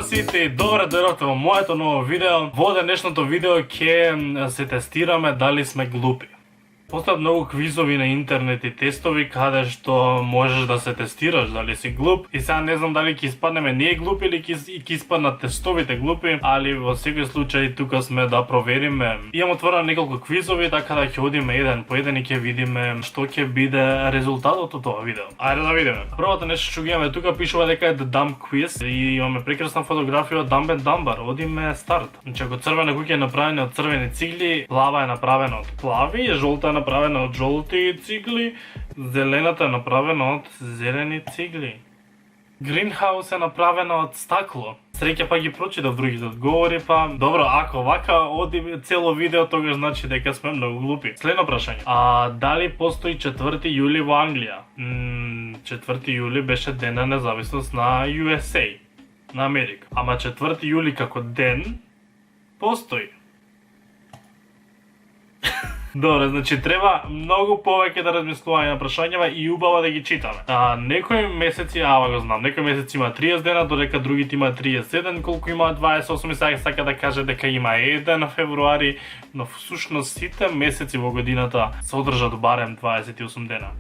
Здрава сите и добре дојдовте во моето ново видео. Во денешното видео ќе се тестираме дали сме глупи. Постојат многу квизови на интернет и тестови каде што можеш да се тестираш дали си глуп. И сега не знам дали ќе испаднеме ние глупи или ќе испаднат тестовите глупи, али во секој случај тука сме да провериме. Имам отворено неколку квизови, така да ќе одиме еден по еден и ќе видиме што ќе биде резултатот од ова видео. Ајде да видиме. Првото нешто што ги имаме тука пишува дека е The Dumb Quiz и имаме прекрасна фотографија од Dumb and Dumber. Одиме старт. Значи ако црвена куќа е направена од црвени цигли, плава е направена од плави, жолта е направена од жолти цигли, зелената е направена од зелени цигли. Greenhouse е направена од стакло. Среќа па ги прочитав другите одговори, па добро, ако вака оди цело видео, тогаш значи дека сме многу глупи. Следно прашање. Дали постои 4 јули во Англија? 4 јули беше ден на независност на USA, на Америка. Ама 4 јули како ден постои. Добре, значи треба многу повеќе да размислуваме на прашањава и убаво да ги читаме. Некои месеци, го знам, некои месеци има 30 дена, додека другите има 37, колку има 28, сега сака да каже дека има 1 на февруари, но всушност сите месеци во годината се одржат барем 28 дена.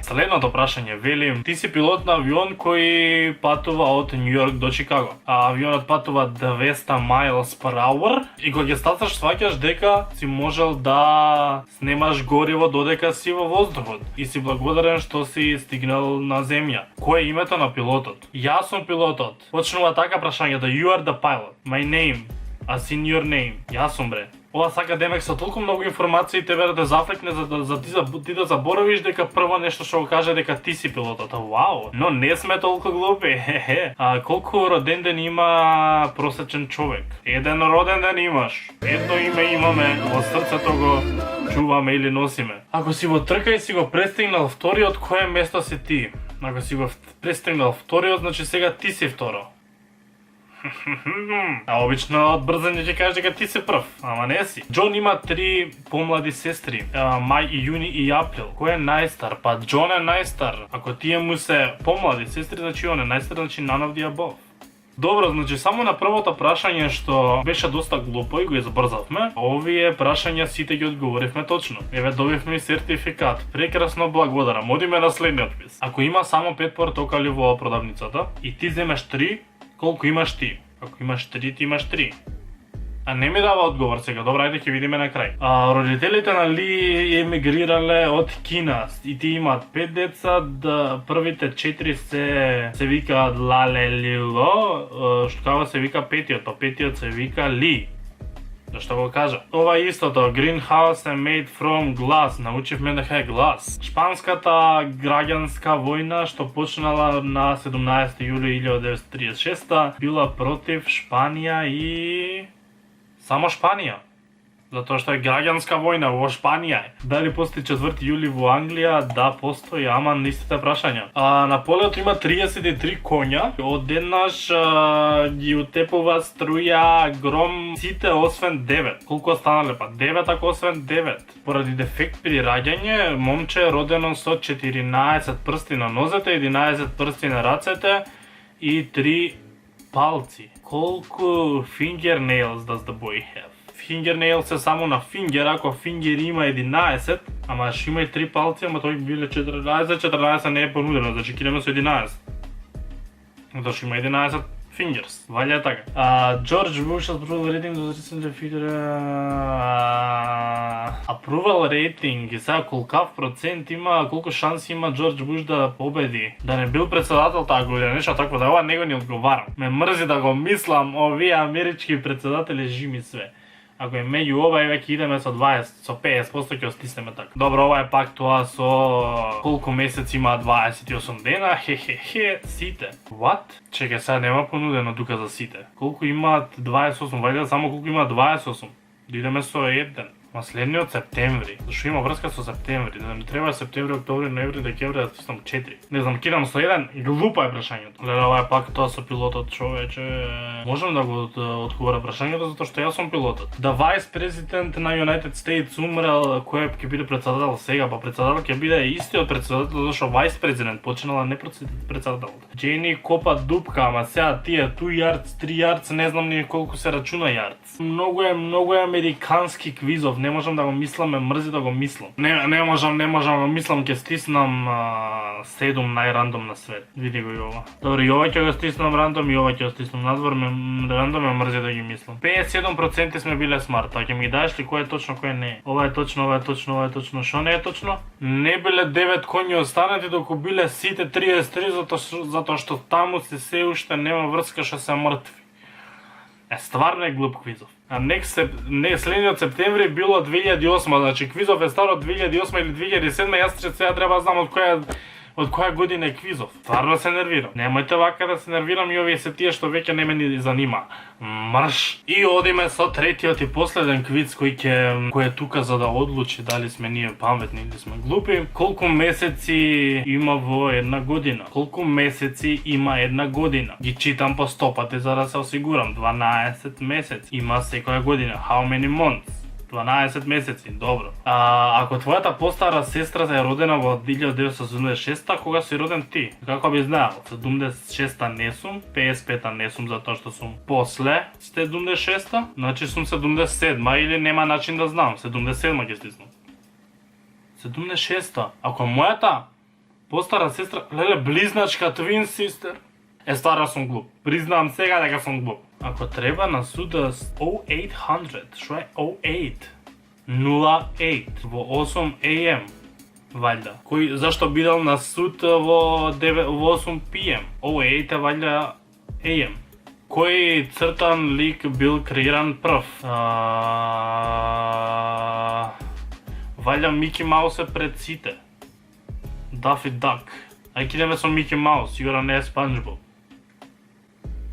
Следното прашање вели: ти си пилот на авион кој патува од Нью Йорк до Чикаго. Авионот патува 200 miles per hour и кога ќе стасаш сваќаш дека си можел да снемаш гориво додека си во воздухот и си благодарен што си стигнал на земја. Кој е името на пилотот? Јас сум пилотот. Почнува така прашањето: You are the pilot. My name. As in your name. Јас сум бре. Ова сака демек со толку многу информации тебе да те зафлекне за ти да заборавиш дека прво нешто што го каже дека ти си пилотот. Вау, но не сме толку глупи. Колку роден ден има просечен човек? Еден роден ден имаш. Едно име имаме, во срцето го чуваме или носиме. Ако си во трка и си го пристигнал вториот, кое место си ти? Ако си го пристигнал вториот, значи сега ти си второ. Обично од брзање ќе кажеш дека ти си прв, ама не си. Џон има 3 помлади сестри, Мај и Јуни и Април. Кој е најстар? Па Џон е најстар. Ако тие му се помлади сестри, значи он е најстар, значи none of the above. Добро, значи само на првото прашање што беше доста глупо и го избрзавме, овие прашања сите ги одговоривме точно. Еве добивме и сертификат. Прекрасно, благодарам. Одиме на следниот квиз. Ако има само 5 портокали во продавницата и ти земеш 3, колку имаш ти? Ако имаш 3, ти имаш 3. Не ми дава одговор сега. Добра, ајде ќе видиме на крај. Родителите на Ли емигрирале од Кина и ти имаат 5 деца, првите 4 се викаат Лалелило, што се вика петиот, па петиот се вика Ли. Зашто го кажа? Ова е истото, Greenhouse е made from glass, научивме дека е глас. Шпанската граѓанска војна што почнала на 17 јули 1936 била против Шпанија и само Шпанија. Затоа што е граѓанска војна во Шпанија. Дали постои 4 јули во Англија? Да, постои, ама на истите прашања. На полето има 33 коња. Одеднаш ги утепува струја гром сите освен 9. Колку останале па? 9 ако освен 9. Поради дефект при раѓање, момче е родено со 14 прсти на нозете, 11 прсти на рацете и 3 палци. Колку fingernails does the boy have? Fingernails е само на фингер, ако фингер има 11, ама ще има и 3 палци, ама тој биле 14, 14 не е понудено, значи кидеме со 11. Затоа што има 11 fingers, валја е така. George Bush approval rating was recently featured... Approval rating, и сега колкав процент има, колку шанси има Джордж Буш да победи, да не бил председател таа година, нешто такво, да ова него не одговарам. Ме мрзи да го мислам, овие амерички председатели жими све. Ако е меѓу ова, веќе идеме со 20, со 50% ќе остиснеме така. Добро, ова е пак тоа со колку месеци има 28 дена, хе, сите. What? Чекај, сега нема понудено тука за сите. Колку имаат 28, вајде само колку има 28. Да идеме со 1. Ма следниот септември. Зашто има врска со септември? Не ми треба септември, октомври, ноември, декември, да стиснам 4. Не знам, кидам со 1, глупа е прашањето. Леле, ова е пак тоа со пилотот, човече. Можам да го одговорам прашањето затоа што јас сум пилотот. Да вајс президент на United States умрел, кој ќе биде председател сега, па председател ќе биде истиот председател, зашто вајс президент починала не председателот. Джени копа дупка, ама сега тие 2 yards, 3 yards, не знам ни колку се рачуна yards. Многу е американски квизов, не можам да го мислам, ме мрзи да го мислам. Не можам да го мислам, ќе стиснам 7 најрандом на свет. Види го и ова. Добро, и ова ќе го стиснам рандом, и ова ќе го стиснам надвор, рандом ме мрзи да ги мислам. 57% сме биле смарт, а ќе ми даеш ли кој е точно, кој не е? Ова е точно, ова е точно, ова е точно. Шо не е точно? Не биле 9 коњи останати, доку биле сите 33, затоа што таму се уште нема врска, што се мртви. Стварно е глуп квизов. А следниот септември било 2008, значи квизов е стар од 2008 или 2007, јас сега треба да знам од која година е квизов. Стварно се нервирам. Немојте вака да се нервирам, и овие се тие што веќе не ме ни занима. Марш! И одиме со третиот и последен квиз кој е тука за да одлучи дали сме ние паметни или сме глупи. Колку месеци има во една година? Колку месеци има една година? Ги читам по стопати за да се осигурам. 12 месеци има секоја година. How many months? 12 месеци, добро. Ако твојата постара сестра е родена во 1976, кога си роден ти? Како би знаел? 76-та не сум, 55-та не сум затоа што сум после 76-та, значи сум 77-ма или нема начин да знам, 77-ма ќе стиснам. 76-та, ако мојата постара сестра, леле, близначка, twin sister, стварно сум глуп. Признавам сега дека сум глуп. Ако треба на суда 0800, шо е 08? 08 во 8 AM, ваljda. Кој зашто бидел на суд во 8 PM? 08 е ваljda AM. Кој цртан лик бил креиран прв? Ваljda Мики Маус е пред сите. Дафи Дак. Ајде идеме со Мики Маус, сигурно не е SpongeBob.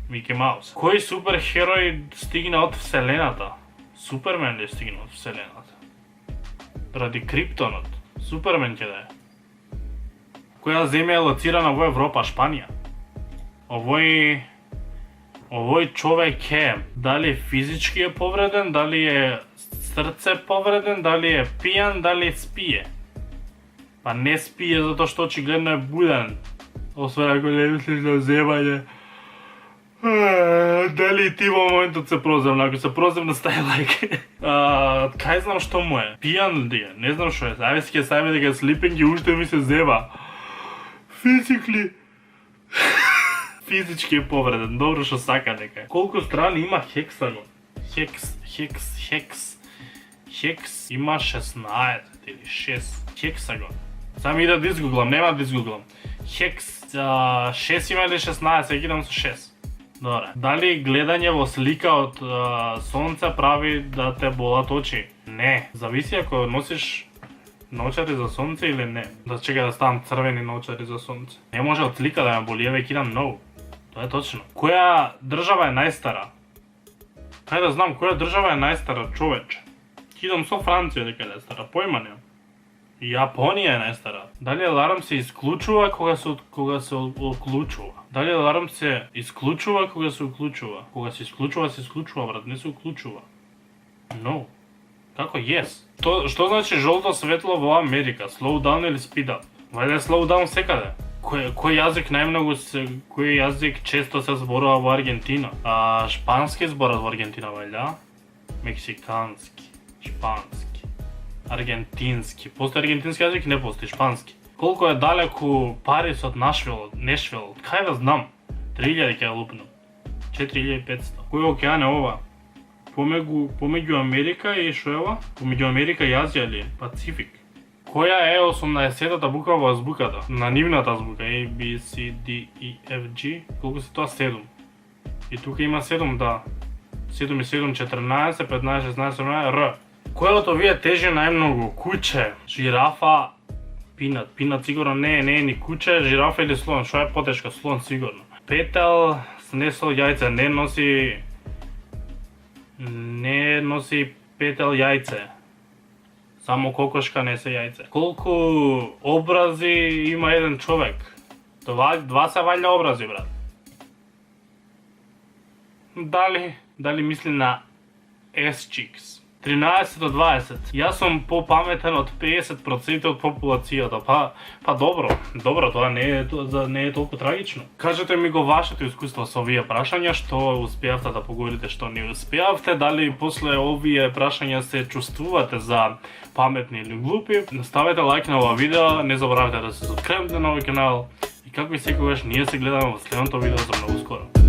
Мики Маус. Кој суперхерој стигна од вселената? Супермен ли стигна од вселената? Ради Криптонот. Супермен ќе да е. Која земја е лоцирана во Европа? Шпанија. Овој човек е дали физички е повреден, дали е срце повреден, дали е пијан, дали спие. Па не спие затоа што очигледно е буден. Освен ако не мислиш на земање. Дали ти во моментот се проземна? Ако се проземна, стај лайк. Кај знам што му е? Пијан ли е? Не знам што е. Ајде си ќе сајме дека слипинг и уште ми се зева. Физички е повреден. Добро што сака дека е. Колку страни има хексагон? Хекс има 16 или 6. Хексагон. Сам ида да изгуглам, нема да изгуглам. Хекс 6 има или 16? Гидам со 6. Добре. Дали гледање во слика од сонце прави да те болат очи? Не. Зависи ако носиш наочари за сонце или не. Да чека да ставам црвени наочари за сонце. Не може од слика да ме боли, еве кидам многу. Тоа е точно. Која држава е најстара? Кај да знам која држава е најстара, човече? Кидам со Франција дека е стара, појма немам. Јапонија е најстара. Дали аларм се исклучува кога се уклучува? Дали аларм се исклучува кога се уклучува? Кога се исклучува, брат, не се уклучува. No. Како yes? Што значи жолто светло во Америка? Slow down или speed up? Вајде slow down секаде. Кој јазик често се зборува во Аргентина? Шпански зборат во Аргентина, вајде? Мексикански, шпански. Аргентински. Постои аргентински јазик, не постои шпански. Колку е далеку Париз од Нешвил? Кај да знам? 3000 ќе лупнам. 4500. Кој океан е ова? Помеѓу Америка и шо е ова? Помеѓу Америка и Азија ли? Пацифик. Која е 18-та буква во азбуката? На нивната азбука A, B, C, D, E, F, G. Колку се тоа? 7. И тука има 7, да. 7 и 7, 14, 15, 16, 17, Р. Кој од овие тежи најмногу? Куче, жирафа, пинат. Пинат сигурно не е ни куче, жирафа или слон. Шо е потешко? Слон сигурно. Петел снесол јајце, не носи петел јајце. Само кокошка не се јајце. Колку образи има еден човек? Два се ваља образи, брат. Дали мисли на S-Chicks? 13 до 20. Јас сум попаметен од 50% од популацијата. Па добро, тоа не е толку трагично. Кажете ми го вашето искуство со овие прашања, што успеавте да поговорите, што не успеавте, дали после овие прашања се чувствувате за паметни или глупи. Ставете лайк на ова видео, не заборавајте да се субскрибнете на овој канал и како и секогаш ние се гледаме во следното видео за многу скоро.